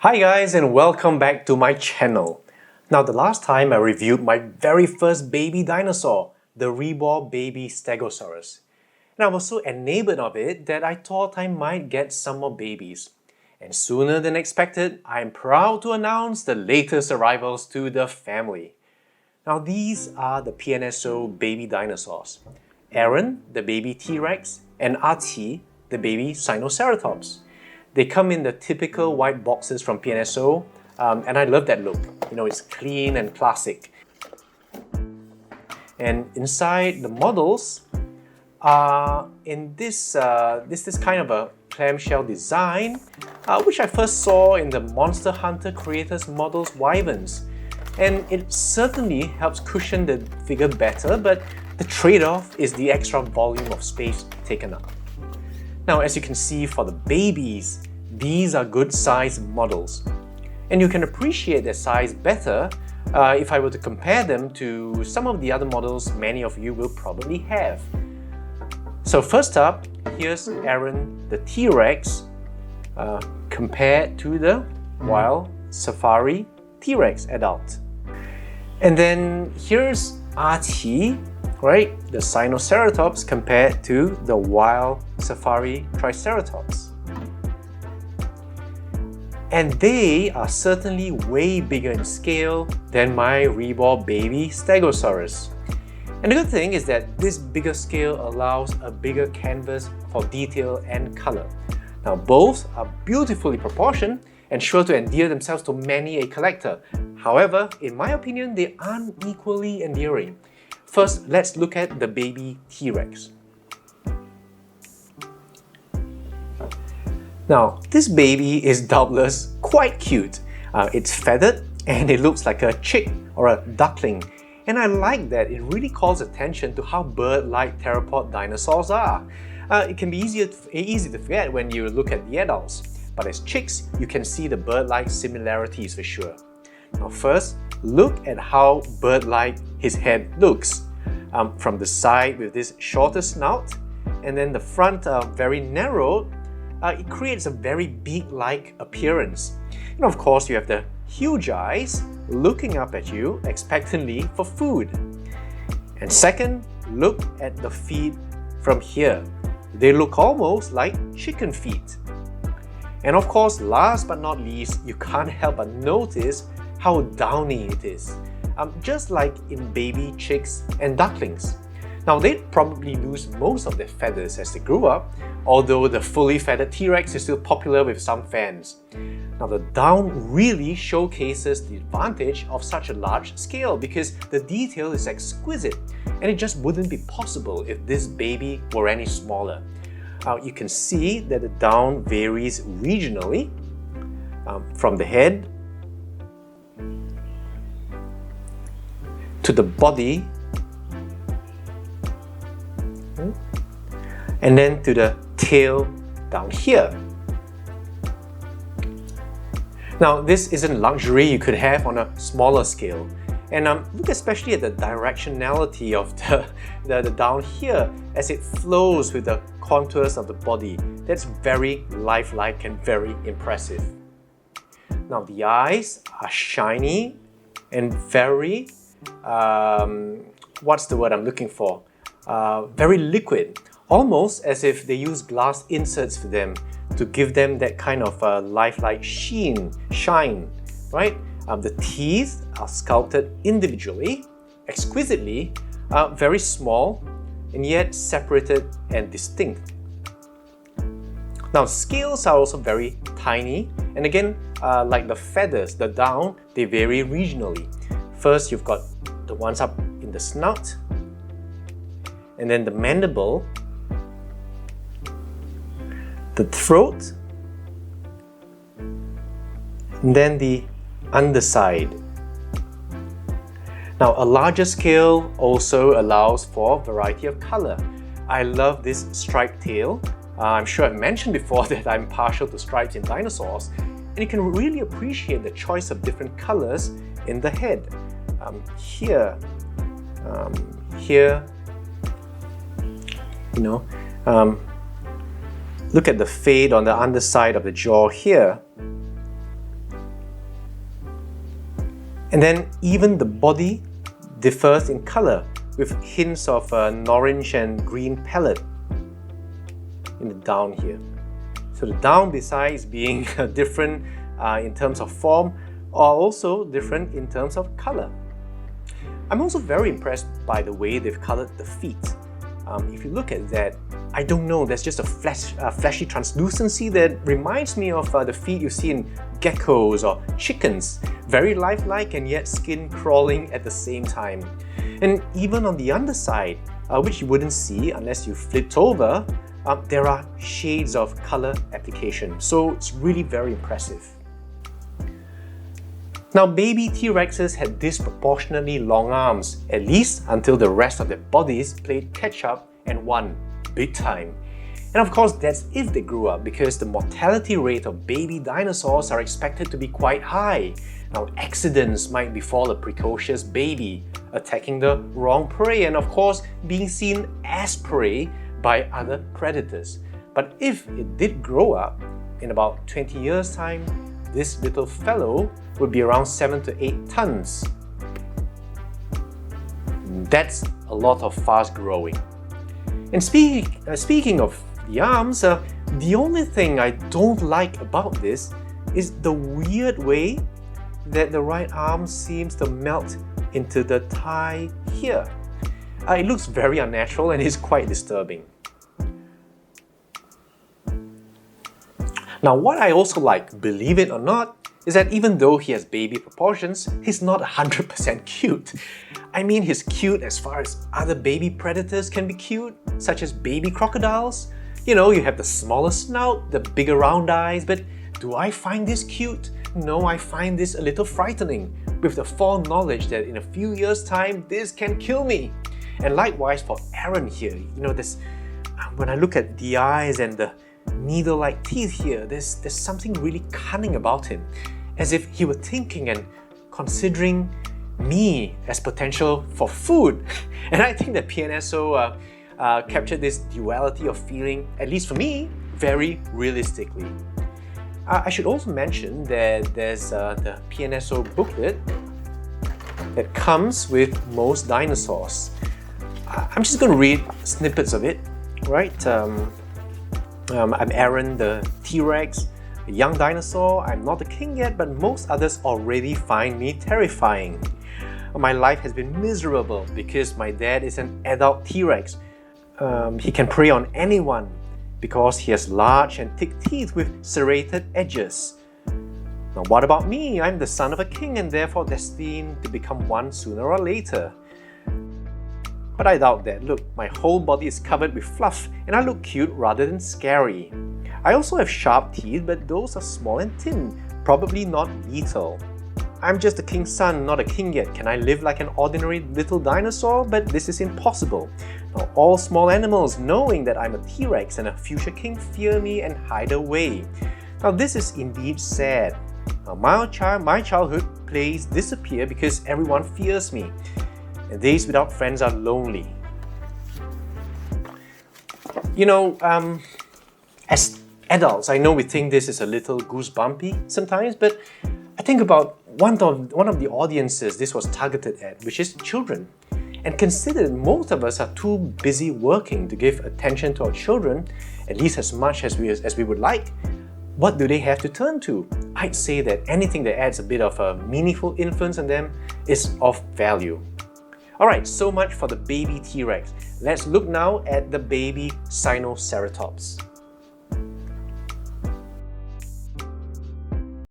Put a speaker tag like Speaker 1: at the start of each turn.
Speaker 1: Hi guys, and welcome back to my channel. Now, the last time I reviewed my very first baby dinosaur, the Rebor Baby Stegosaurus. And I was so enamored of it that I thought I might get some more babies. And sooner than expected, I am proud to announce the latest arrivals to the family. Now, these are the PNSO baby dinosaurs. Aaron, the baby T-Rex, and A-Qi, the baby Sinoceratops. They come in the typical white boxes from PNSO, and I love that look. You know, it's clean and classic. And inside the models are in this kind of a clamshell design, which I first saw in the Monster Hunter Creators Models Wyverns. And it certainly helps cushion the figure better, but the trade-off is the extra volume of space taken up. Now, as you can see for the babies, these are good size models. And you can appreciate their size better if I were to compare them to some of the other models many of you will probably have. So first up, here's Aaron the T-Rex compared to the Wild Safari T-Rex adult. And then here's A-Qi, right? The Sinoceratops compared to the Wild Safari Triceratops. And they are certainly way bigger in scale than my Rebor Baby Stegosaurus. And the good thing is that this bigger scale allows a bigger canvas for detail and color. Now, both are beautifully proportioned and sure to endear themselves to many a collector. However, in my opinion, they aren't equally endearing. First, let's look at the baby T-Rex. Now, this baby is doubtless quite cute. It's feathered and it looks like a chick or a duckling. And I like that it really calls attention to how bird-like theropod dinosaurs are. It can be easy to forget when you look at the adults, but as chicks, you can see the bird-like similarities for sure. Now first, look at how bird-like his head looks. From the side with this shorter snout, and then the front very narrow, it creates a very beak-like appearance. And of course, you have the huge eyes looking up at you expectantly for food. And second, look at the feet from here. They look almost like chicken feet. And of course, last but not least, you can't help but notice how downy it is. Just like in baby chicks and ducklings. Now, they'd probably lose most of their feathers as they grew up, although the fully feathered T-Rex is still popular with some fans. Now, the down really showcases the advantage of such a large scale because the detail is exquisite, and it just wouldn't be possible if this baby were any smaller. You can see that the down varies regionally from the head to the body, and then to the tail down here. Now, this isn't luxury you could have on a smaller scale. And look especially at the directionality of the down here as it flows with the contours of the body. That's very lifelike and very impressive. Now, the eyes are shiny and very what's the word I'm looking for? Very liquid, almost as if they use glass inserts for them to give them that kind of lifelike shine, right? The teeth are sculpted individually, exquisitely, very small, and yet separated and distinct. Now, scales are also very tiny, and again, like the feathers, the down, they vary regionally. First, you've got the ones up in the snout, and then the mandible, the throat, and then the underside. Now, a larger scale also allows for variety of color. I love this striped tail. I'm sure I've mentioned before that I'm partial to stripes in dinosaurs, and you can really appreciate the choice of different colors in the head. Here, you know, Look at the fade on the underside of the jaw here. And then even the body differs in color, with hints of an orange and green palette in the down here. So the down, besides being different in terms of form, are also different in terms of color. I'm also very impressed by the way they've colored the feet. If you look at that, I don't know, there's just a fleshy translucency that reminds me of the feet you see in geckos or chickens. Very lifelike and yet skin crawling at the same time. And even on the underside, which you wouldn't see unless you flipped over, there are shades of color application. So it's really very impressive. Now, baby T-Rexes had disproportionately long arms, at least until the rest of their bodies played catch-up and won big time. And of course, that's if they grew up, because the mortality rate of baby dinosaurs are expected to be quite high. Now, accidents might befall a precocious baby, attacking the wrong prey and of course being seen as prey by other predators. But if it did grow up, in about 20 years' time, this little fellow would be around 7 to 8 tons. That's a lot of fast growing. And speaking of the arms, the only thing I don't like about this is the weird way that the right arm seems to melt into the thigh here. It looks very unnatural and is quite disturbing. Now, what I also like, believe it or not, is that even though he has baby proportions, he's not 100% cute. I mean, he's cute as far as other baby predators can be cute, such as baby crocodiles. You know, you have the smaller snout, the bigger round eyes, but do I find this cute? No, I find this a little frightening, with the foreknowledge that in a few years' time, this can kill me. And likewise for Aaron here, you know, when I look at the eyes and the needle-like teeth here, there's something really cunning about him, as if he were thinking and considering me as potential for food. And I think that PNSO captured this duality of feeling, at least for me, very realistically. I should also mention that there's the PNSO booklet that comes with most dinosaurs. I'm just going to read snippets of it, right? I'm Aaron the T-Rex, a young dinosaur. I'm not a king yet, but most others already find me terrifying. My life has been miserable because my dad is an adult T-Rex. He can prey on anyone because he has large and thick teeth with serrated edges. Now, what about me? I'm the son of a king and therefore destined to become one sooner or later. But I doubt that. Look, my whole body is covered with fluff and I look cute rather than scary. I also have sharp teeth, but those are small and thin, probably not lethal. I'm just a king's son, not a king yet. Can I live like an ordinary little dinosaur? But this is impossible. Now, all small animals, knowing that I'm a T-Rex and a future king, fear me and hide away. Now, this is indeed sad. Now, my childhood plays disappear because everyone fears me. And days without friends are lonely. You know, as adults, I know we think this is a little goosebumpy sometimes, but I think about one of the audiences this was targeted at, which is children. And consider most of us are too busy working to give attention to our children, at least as much as we would like. What do they have to turn to? I'd say that anything that adds a bit of a meaningful influence on them is of value. Alright, so much for the baby T-Rex. Let's look now at the baby Sinoceratops.